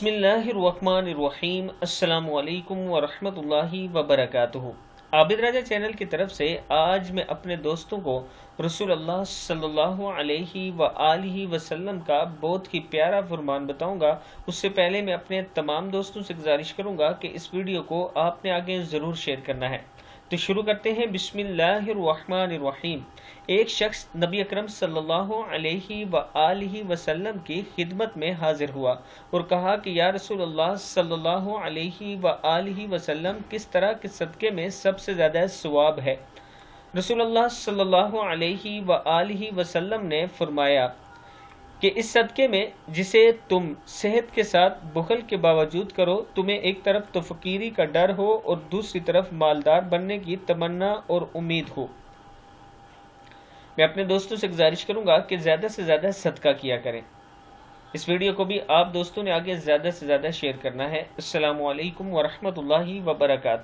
بسم اللہ الرحمن الرحیم۔ السلام علیکم ورحمۃ اللہ وبرکاتہ۔ عابد راجہ چینل کی طرف سے آج میں اپنے دوستوں کو رسول اللہ صلی اللہ علیہ وآلہ وسلم کا بہت ہی پیارا فرمان بتاؤں گا۔ اس سے پہلے میں اپنے تمام دوستوں سے گزارش کروں گا کہ اس ویڈیو کو آپ نے آگے ضرور شیئر کرنا ہے۔ تو شروع کرتے ہیں۔ بسم اللہ الرحمن الرحیم۔ ایک شخص نبی اکرم صلی اللہ علیہ وآلہ وسلم کی خدمت میں حاضر ہوا اور کہا کہ یا رسول اللہ صلی اللہ علیہ وآلہ وسلم، کس طرح کے صدقے میں سب سے زیادہ ثواب ہے؟ رسول اللہ صلی اللہ علیہ وآلہ وسلم نے فرمایا کہ اس صدقے میں جسے تم صحت کے ساتھ بخل کے باوجود کرو، تمہیں ایک طرف تو فقیری کا ڈر ہو اور دوسری طرف مالدار بننے کی تمنا اور امید ہو۔ میں اپنے دوستوں سے گزارش کروں گا کہ زیادہ سے زیادہ صدقہ کیا کریں۔ اس ویڈیو کو بھی آپ دوستوں نے آگے زیادہ سے زیادہ شیئر کرنا ہے۔ السلام علیکم ورحمۃ اللہ وبرکاتہ۔